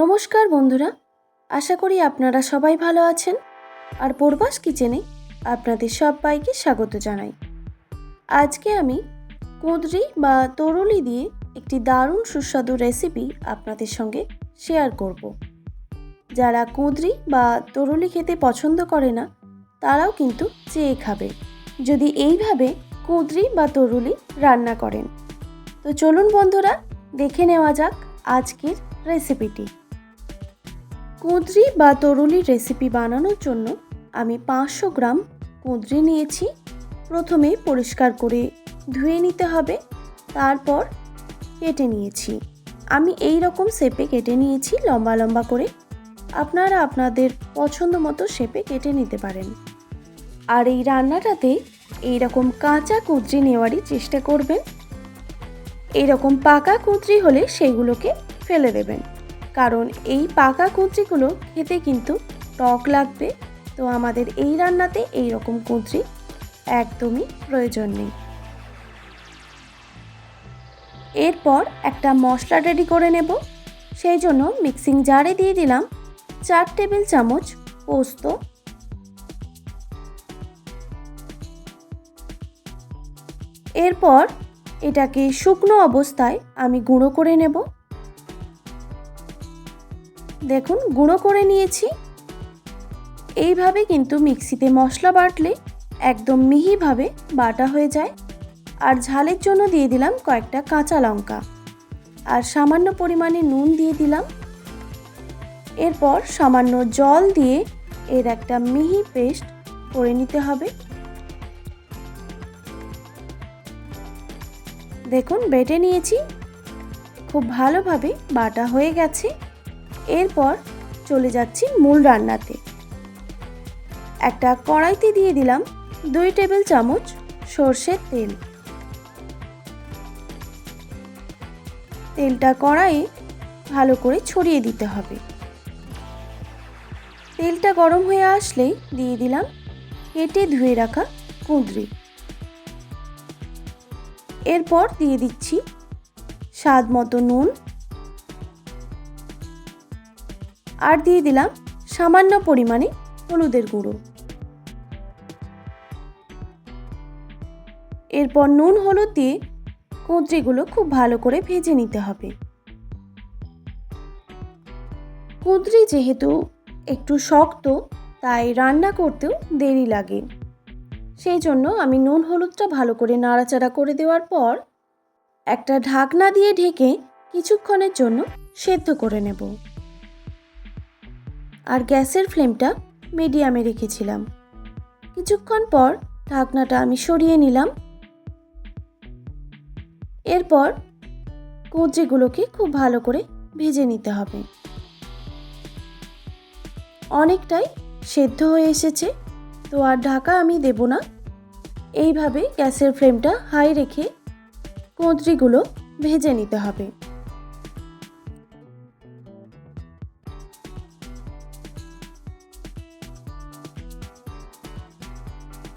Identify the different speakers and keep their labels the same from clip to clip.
Speaker 1: নমস্কার বন্ধুরা, আশা করি আপনারা সবাই ভালো আছেন। আর পূর্বাস কিচেনে আপনাদের সবাইকে স্বাগত জানাই। আজকে আমি কুঁদরি বা তরুলি দিয়ে একটি দারুণ সুস্বাদু রেসিপি আপনাদের সঙ্গে শেয়ার করব। যারা কুঁদরি বা তরুলি খেতে পছন্দ করে না তারাও কিন্তু চেয়ে খাবে যদি এইভাবে কুঁদরি বা তরুলি রান্না করেন। তো চলুন বন্ধুরা, দেখে নেওয়া যাক আজকের রেসিপিটি। কুঁদরি বা তরুলির রেসিপি বানানোর জন্য আমি 500 গ্রাম কুঁদরি নিয়েছি। প্রথমে পরিষ্কার করে ধুয়ে নিতে হবে, তারপর কেটে নিয়েছি। আমি এই রকম শেপে কেটে নিয়েছি, লম্বা লম্বা করে। আপনারা আপনাদের পছন্দ মতো শেপে কেটে নিতে পারেন। আর এই রান্নাটাতে এইরকম কাঁচা কুঁদরি নেওয়ারই চেষ্টা করবেন। এইরকম পাকা কুঁদরি হলে সেগুলোকে ফেলে দেবেন, কারণ এই পাকা কুঁদরিগুলো খেতে কিন্তু টক লাগবে। তো আমাদের এই রান্নাতে এই রকম কুঁদরি একদমই প্রয়োজন নেই। এরপর একটা মশলা রেডি করে নেব। সেই জন্য মিক্সিং জারে দিয়ে দিলাম 4 টেবিল চামচ পোস্ত, এরপর এটাকে শুকনো অবস্থায় আমি গুঁড়ো করে নেব। দেখুন, গুঁড়ো করে নিয়েছি। এইভাবে কিন্তু মিক্সিতে মশলা বাটলে একদম মিহিভাবে বাটা হয়ে যায়। আর ঝালের জন্য দিয়ে দিলাম কয়েকটা কাঁচা লঙ্কা আর সামান্য পরিমাণে নুন দিয়ে দিলাম। এরপর সামান্য জল দিয়ে এর একটা মিহি পেস্ট করে নিতে হবে। দেখুন, বেটে নিয়েছি, খুব ভালোভাবে বাটা হয়ে গেছে। এরপর চলে যাচ্ছি মূল রান্নাতে। একটা কড়াইতে দিয়ে দিলাম 2 টেবিল চামচ সরষের তেল। তেলটা কড়াইয়ে ভালো করে ছড়িয়ে দিতে হবে। তেলটা গরম হয়ে আসলেই দিয়ে দিলাম কেটে ধুয়ে রাখা কুঁদরি। এরপর দিয়ে দিচ্ছি স্বাদ মতো নুন আর দিয়ে দিলাম সামান্য পরিমাণে হলুদের গুঁড়ো। এরপর নুন হলুদ দিয়ে কুঁদরিগুলো খুব ভালো করে ভেজে নিতে হবে। কুঁদরি যেহেতু একটু শক্ত, তাই রান্না করতেও দেরি লাগে। সেই জন্য আমি নুন হলুদটা ভালো করে নাড়াচাড়া করে দেওয়ার পর একটা ঢাকনা দিয়ে ঢেকে কিছুক্ষণের জন্য সেদ্ধ করে নেব। আর গ্যাসের ফ্লেমটা মিডিয়ামে রেখেছিলাম। কিছুক্ষণ পর ঢাকনাটা আমি সরিয়ে নিলাম। এরপর কুঁদরিগুলোকে খুব ভালো করে ভেজে নিতে হবে। অনেকটাই সেদ্ধ হয়ে এসেছে, তো আর ঢাকা আমি দেব না। এইভাবে গ্যাসের ফ্লেমটা হাই রেখে কুঁদরিগুলো ভেজে নিতে হবে।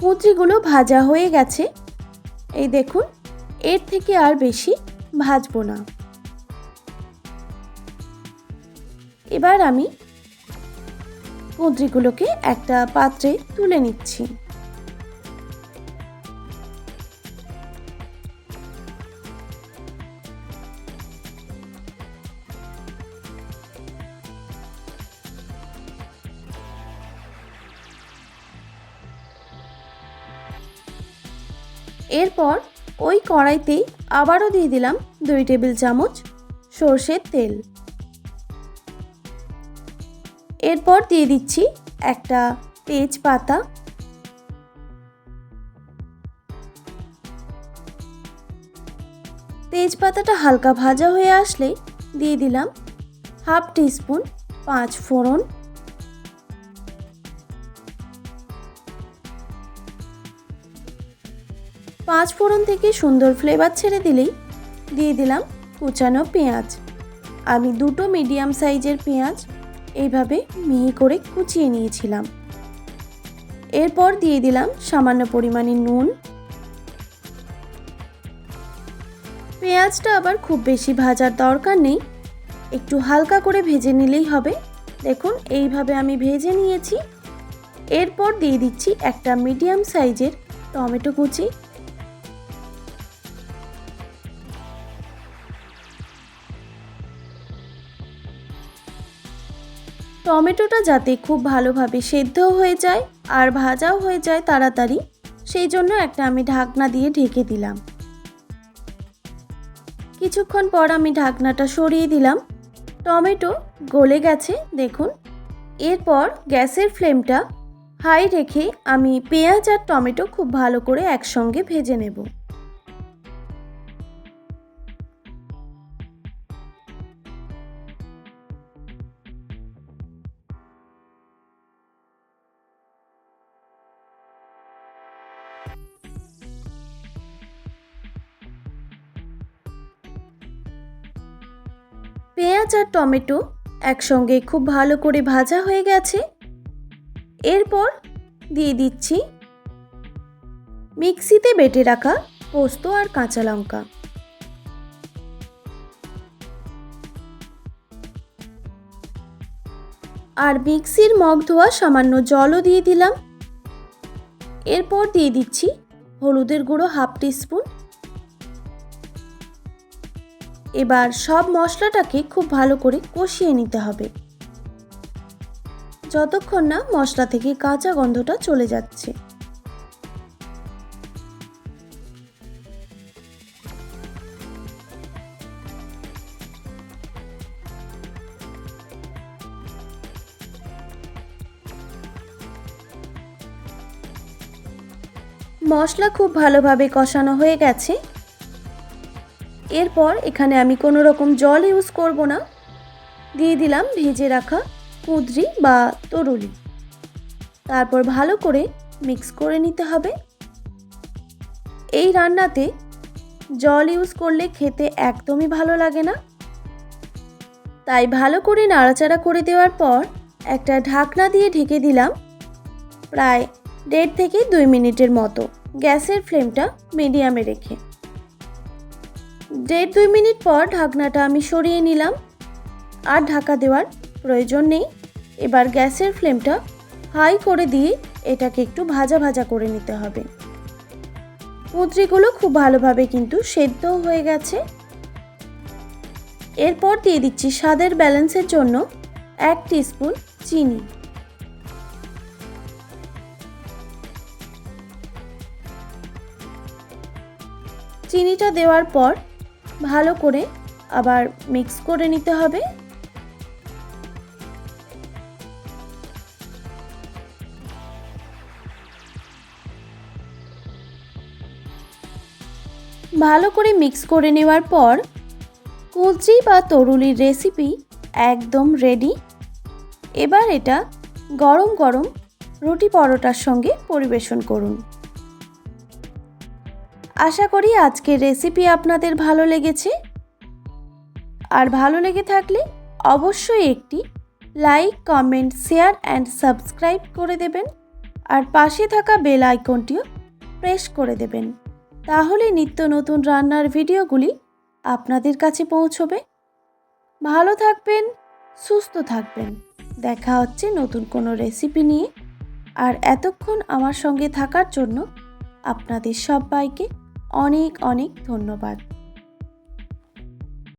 Speaker 1: কুঁদরিগুলো ভাজা হয়ে গেছে। এই দেখুন, এর থেকে আর বেশি ভাজবো না। এবার আমি কুঁদরিগুলোকে একটা পাত্রে তুলে নিচ্ছি। এরপর ওই কড়াইতেই আবারও দিয়ে দিলাম 2 টেবিল চামচ সরষের তেল। এরপর দিয়ে দিচ্ছি একটা তেজপাতা, তেজপাতাটা হালকা ভাজা হয়ে আসলে দিয়ে দিলাম হাফ টিস্পুন 5 ফোড়ন। পাঁচ ফোড়ন থেকে সুন্দর ফ্লেভার ছেড়ে দিলেই দিয়ে দিলাম কুচানো পেঁয়াজ। আমি 2টো মিডিয়াম সাইজের পেঁয়াজ এইভাবে মিহি করে কুচিয়ে নিয়েছিলাম। এরপর দিয়ে দিলাম সামান্য পরিমাণে নুন। পেঁয়াজটা আবার খুব বেশি ভাজার দরকার নেই, একটু হালকা করে ভেজে নিলেই হবে। দেখুন এইভাবে আমি ভেজে নিয়েছি। এরপর দিয়ে দিচ্ছি একটা মিডিয়াম সাইজের টমেটো কুচি। টমেটোটা যাতে খুব ভালোভাবে সেদ্ধও হয়ে যায় আর ভাজাও হয়ে যায় তাড়াতাড়ি, সেই জন্য একটা আমি ঢাকনা দিয়ে ঢেকে দিলাম। কিছুক্ষণ পর আমি ঢাকনাটা সরিয়ে দিলাম। টমেটো গলে গেছে দেখুন। এরপর গ্যাসের ফ্লেমটা হাই রেখে আমি পেঁয়াজ আর টমেটো খুব ভালো করে একসঙ্গে ভেজে নেব। পেঁয়াজ আর টমেটো একসঙ্গে খুব ভালো করে ভাজা হয়ে গেছে। এরপর দিয়ে দিচ্ছি মিক্সিতে বেটে রাখা পোস্ত আর কাঁচা লঙ্কা। আর মিক্সির মগ ধোয়া সামান্য জলও দিয়ে দিলাম। এরপর দিয়ে দিচ্ছি হলুদের গুঁড়ো 1/2 টিস্পুন। এবার সব মশলাটাকে খুব ভালো করে কষিয়ে নিতে হবে, যতক্ষণ না মশলা থেকে কাঁচা গন্ধটা চলে যাচ্ছে। মশলা খুব ভালোভাবে কষানো হয়ে গেছে। এরপর এখানে আমি কোনো রকম জল ইউজ করব না, দিয়ে দিলাম ভেজে রাখা কুঁদরি বা তরুলি। তারপর ভালো করে মিক্স করে নিতে হবে। এই রান্নাতে জল ইউজ করলে খেতে একদমই ভালো লাগে না, তাই ভালো করে নাড়াচাড়া করে দেওয়ার পর একটা ঢাকনা দিয়ে ঢেকে দিলাম প্রায় 1.5 থেকে 2 মিনিটের মতো, গ্যাসের ফ্লেমটা মিডিয়ামে রেখে। 1.5-2 মিনিট পর ঢাকনাটা আমি সরিয়ে নিলাম। আর ঢাকা দেওয়ার প্রয়োজন নেই। এবার গ্যাসের ফ্লেমটা হাই করে দিয়ে এটাকে একটু ভাজা ভাজা করে নিতে হবে। কুঁদরিগুলো খুব ভালোভাবে কিন্তু সেদ্ধও হয়ে গেছে। এরপর দিয়ে দিচ্ছি স্বাদের ব্যালেন্সের জন্য 1 টিস্পুন চিনি। চিনিটা দেওয়ার পর ভালো করে আবার মিক্স করে নিতে হবে। ভালো করে মিক্স করে নেওয়ার পর কুঁদরি বা তরুলির রেসিপি একদম রেডি। এবার এটা গরম গরম রুটি পরোটার সঙ্গে পরিবেশন করুন। আশা করি আজকের রেসিপি আপনাদের ভালো লেগেছে। আর ভালো লেগে থাকলে অবশ্যই একটি like, comment, share and subscribe করে দেবেন। আর পাশে থাকা বেল আইকনটিও প্রেস করে দেবেন, তাহলে নিত্য নতুন রান্নার ভিডিওগুলি আপনাদের কাছে পৌঁছবে। ভালো থাকবেন, সুস্থ থাকবেন। দেখা হচ্ছে নতুন কোনো রেসিপি নিয়ে। আর এতক্ষণ আমার সঙ্গে থাকার জন্য আপনাদের সবাইকে অনেক অনেক ধন্যবাদ।